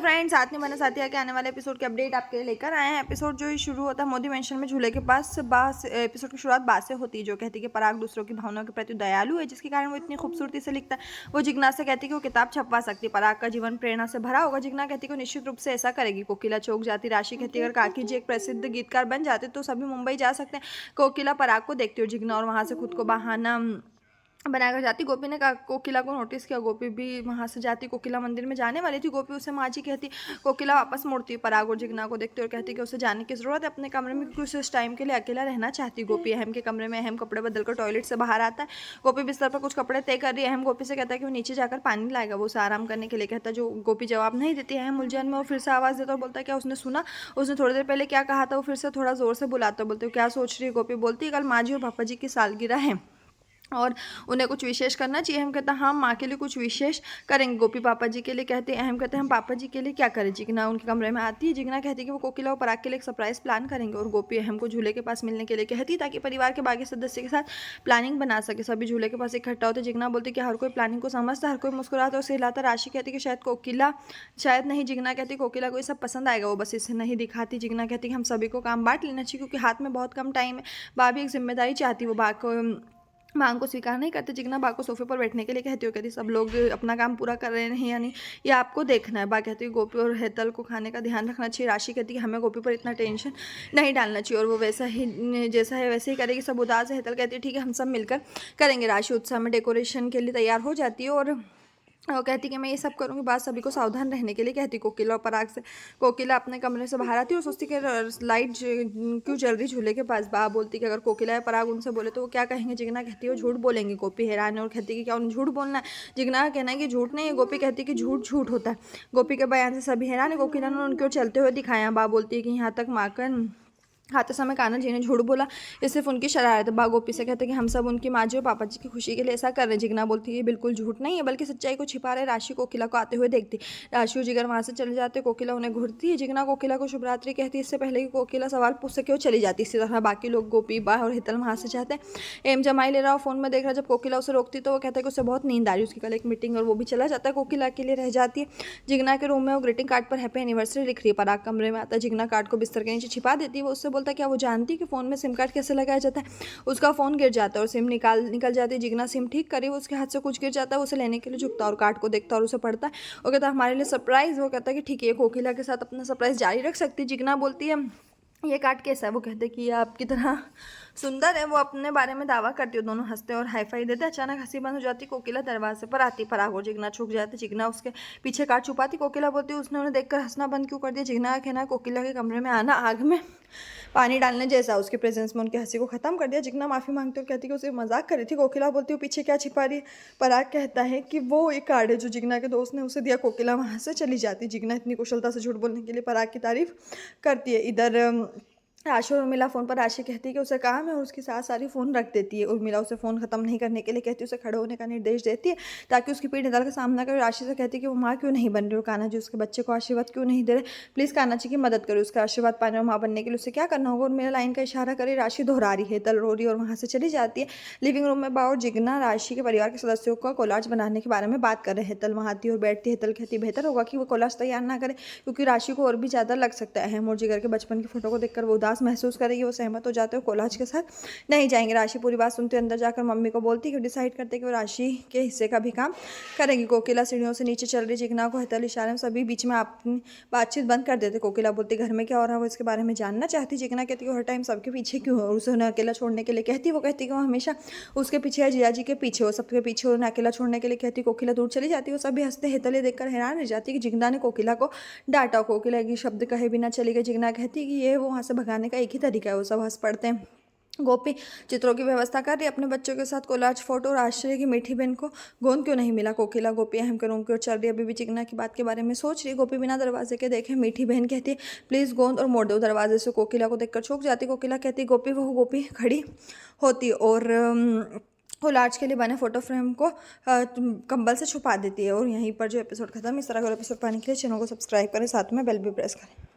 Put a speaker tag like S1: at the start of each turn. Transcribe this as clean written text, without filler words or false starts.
S1: Friends, साथ में बना साथिया के आने वाले एपिसोड के अपडेट आपके लिए लेकर आए हैं। एपिसोड जो शुरू होता है मोदी मेंशन में झूले के पास बास। एपिसोड की शुरुआत बात से होती है, जो कहती है कि पराग दूसरों की भावनाओं के प्रति दयालु है, जिसके कारण वो इतनी खूबसूरती से लिखता है। वो जिज्ञासा से कहती है कि वो किताब छपवा सकती है। पराग का जीवन प्रेरणा से भरा होगा। जिज्ञासा कहती है कि वो निश्चित रूप से ऐसा करेगी। कोकिला चौक जाती। राशि कहती है अगर काकी जी एक प्रसिद्ध गीतकार बन जाते तो सभी मुंबई जा सकते हैं। कोकिला पराग को देखती है और जिज्ञासा और वहां से खुद को बहाना बनाकर जाती। गोपी ने कोकिला को नोटिस किया। गोपी भी वहां से जाती। कोकिला मंदिर में जाने वाली थी। गोपी उसे माँ जी कहती। कोकिला वापस मुड़ती। पराग और जिग्ना को देखती और कहती कि उसे जाने की जरूरत है अपने कमरे में, क्योंकि उसे इस टाइम के लिए अकेला रहना चाहती। गोपी अहम के कमरे में अहम कपड़े बदलकर टॉयलेट से बाहर आता है। गोपी बिस्तर पर कुछ कपड़े तय कर रही है। अहम गोपी से कहता है कि वो नीचे जाकर पानी लाएगा, वो उसे आराम करने के लिए कहता है। जो गोपी जवाब नहीं देती है। अहम उलझन में वो फिर से आवाज देता और बोलता है क्या उसने सुना, उसने थोड़ी देर पहले क्या कहा था। वो फिर से थोड़ा जोर से बुलाता। बोलते हो क्या सोच रही है। गोपी बोलती है कल माँ जी और पापा जी की सालगिरह है और उन्हें कुछ विशेष करना चाहिए। हम कहते हैं हाँ माँ के लिए कुछ विशेष करेंगे। गोपी पापा जी के लिए कहते हैं। अहम कहते हैं हम पापा जी के लिए क्या करें। जिग्ना उनके कमरे में आती है। जिग्ना कहती है कि वो कोकिला और पराग के लिए एक सरप्राइज प्लान करेंगे और गोपी अहम को झूले के पास मिलने के लिए कहती ताकि परिवार के बाकी सदस्य के साथ प्लानिंग बना सके। सभी झूले के पास इकट्ठा होते। जिग्ना बोलती कि हर कोई प्लानिंग को समझता, हर कोई मुस्कुराता और सहलाता। राशि कहती कि शायद कोकिला शायद नहीं। जिग्ना कहती कोकिला को ये सब पसंद आएगा, वो बस इसे नहीं दिखाती। जिग्ना कहती कि हम सभी को काम बांट लेना चाहिए क्योंकि हाथ में बहुत कम टाइम है। बा भी एक जिम्मेदारी चाहती। वो बा को मांग को स्वीकार नहीं करते। जिग्ना बा को सोफे पर बैठने के लिए कहती हो। कहती सब लोग अपना काम पूरा कर रहे हैं या नहीं, ये आपको देखना है। बा कहती है गोपी और हेतल को खाने का ध्यान रखना चाहिए। राशि कहती है हमें गोपी पर इतना टेंशन नहीं डालना चाहिए और वो वैसा ही जैसा है वैसे ही करेगी। सब उदास है। हेतल कहती है ठीक है हम सब मिलकर करेंगे। राशि उत्साह में डेकोरेशन के लिए तैयार हो जाती है और कहती कि मैं ये सब करूँगी। बात सभी को सावधान रहने के लिए कहती। कोकिला और पराग से कोकिला अपने कमरे से बाहर आती है और सोचती कि लाइट क्यों जल रही झूले के पास। बा बोलती कि अगर कोकिला या पराग उनसे बोले तो वो क्या कहेंगे। जिग्ना कहती है वो झूठ बोलेंगे। गोपी हैरान है और कहती कि क्या उन्हें झूठ बोलना है। जिग्ना का कहना है कि झूठ नहीं है। गोपी कहती कि झूठ झूठ होता है। गोपी के बयान से सभी हैरान है। कोकिला ने उनकी ओर चलते हुए दिखाया। बा बोलती है कि यहाँ तक माकर खाते समय कान्हा जी ने झूठ बोला, ये सिर्फ उनकी शरारत है। बा गोपी से कहते हैं कि हम सब उनकी माँ जी और पापा जी की खुशी के लिए ऐसा कर रहे हैं। जिग्ना बोलती है ये बिल्कुल झूठ नहीं है बल्कि सच्चाई को छिपा रहे। राशि कोकिला को आते हुए देखती। राशि और जिगर वहाँ से चले जाते। कोकिला उन्हें घूरती है। जिग्ना कोकिला को शुभ रात्रि कहती है। इससे पहले कि कोकिला सवाल पूछ सके वो चली जाती। इसी तरह बाकी लोग गोपी बा और हितल वहाँ से जाते हैं। एम जमाई ले रहा हो फोन में देख रहा। जब कोकिला उसे रोकती तो वो कहता है कि उसे बहुत नींद आ रही है। उसकी कल एक मीटिंग और वो भी चला जाता है। कोकिला के लिए रह जाती है। जिग्ना के रूम में वो ग्रीटिंग कार्ड पर हैप्पी एनिवर्सरी लिख रही है। पराग कमरे में आता है। जिग्ना कार्ड को बिस्तर के नीचे छिपा देती है। वो उससे बोलता है क्या वो जानती कि फ़ोन में सिम कार्ड कैसे लगाया जाता है। उसका फ़ोन गिर जाता है और सिम निकल जाती है। जिग्ना सिम ठीक करी, वो उसके हाथ से कुछ गिर जाता है। उसे लेने के लिए झुकता है और कार्ड को देखता है और उसे पढ़ता है। वो कहता है हमारे लिए सरप्राइज। वो कहता है कि ठीक है कोकिला के साथ अपना सरप्राइज जारी रख सकती है। जिग्ना बोलती है ये कार्ड कैसा है। वो कहते कि ये आपकी तरह सुंदर है। वो अपने बारे में दावा करती है। दोनों हंसते और हाईफाई देते। अचानक हंसी बंद हो जाती। कोकिला दरवाजे पर आती। पराग और जिग्ना छुप जाते। जिग्ना उसके पीछे कार्ड छुपाती। कोकिला बोलती उसने उन्हें देखकर हंसना बंद क्यों कर दिया। जिग्ना का कहना है कोकिला के कमरे में आना आग में पानी डालने जैसा। उसके प्रेजेंस में उनकी हंसी को खत्म कर दिया। जिग्ना माफी मांगती और कहती कि उसे मजाक कर रही थी। कोकिला बोलती हूँ पीछे क्या छिपा रही है। पराग कहता है कि वो एक कार्ड है जो जिग्ना के दोस्त ने उसे दिया। कोकिला वहाँ से चली जाती। जिग्ना इतनी कुशलता से झूठ बोलने के लिए पराग की तारीफ करती है। इधर राशि और उर्मिला फ़ोन पर। राशि कहती है कि उसे काम है और उसकी साथ सारी फ़ोन रख देती है। उर्मिला उसे फ़ोन खत्म नहीं करने के लिए कहती है। उसे खड़े होने का निर्देश देती है ताकि उसकी पीठ दर्द का सामना करे। राशि से कहती है कि वो माँ क्यों नहीं बन रही और कान्हा जी उसके बच्चे को आशीर्वाद क्यों नहीं दे रहे। प्लीज़ कान्हा जी की मदद करो। उसका आशीर्वाद पाने और माँ बनने के लिए उसे क्या करना होगा। उर्मिला लाइन का इशारा करे। राशि दोहरा रही है। तल रो रही और वहाँ से चली जाती है। लिविंग रूम में बा और जिग्ना राशि के परिवार के सदस्यों का कोलाज बनाने के बारे में बात कर रहे हैं। तल वहाँ आती और बैठती है। तल कहती बेहतर होगा कि वो कोलाज तैयार ना करे क्योंकि राशि को और भी ज़्यादा लग सकता है। अहम और जिगर के बचपन की फोटो को देखकर वो उदास महसूस करेगी। सहमत हो जाते हो। कोलाज के साथ नहीं जाएंगे। राशि पूरी बात सुनते अंदर जाकर मम्मी को बोलती कि डिसाइड करते कि वो राशि के हिस्से का भी काम करेंगी। कोकिला सीढ़ियों से नीचे चल रही। जिग्ना को हितल इशारे में सभी बीच में अपनी बातचीत बंद कर देते। कोकिला बोलती घर में क्या हो रहा है वो इसके बारे में जानना चाहती। जिग्ना कहती है हर टाइम सबके पीछे क्यों है और उसे उन्हें अकेला छोड़ने के लिए कहती। वो कहती कि वो हमेशा उसके पीछे है, जिया जी के पीछे हो, सबके पीछे उन्हें अकेला छोड़ने के लिए कहती। कोकिला दूर चली जाती है। वो सभी हंसते। हितल देखकर हैरान रह जाती कि जिग्ना ने कोकिला को डांटा। कोकिला की शब्द कहे बिना चली गई। जिग्ना कहती कि ये वो वहाँ से भगाने का एक ही तरीका है। वो सब हंस पड़ते हैं। गोपी चित्रों की व्यवस्था कर रही अपने बच्चों के साथ। कोलाज फोटो और आश्चर्य की मीठी बहन को गोंद क्यों नहीं मिला। कोकिला गोपी अहम के रूम की ओर चल रही। अभी भी जिग्ना की बात के बारे में सोच रही। गोपी बिना दरवाजे के देखे। मीठी बहन कहती है प्लीज़ गोंद और मोड़ दो दरवाजे से। कोकिला को देखकर चौंक जाती। कोकिला कहती गोपी वो गोपी खड़ी होती और कोलाज के लिए बने फोटो फ्रेम को कंबल से छुपा देती है। और यहीं पर जो एपिसोड खत्म। इस तरह का एपिसोड पाने के लिए चैनल को सब्सक्राइब करें, साथ में बेल भी प्रेस करें।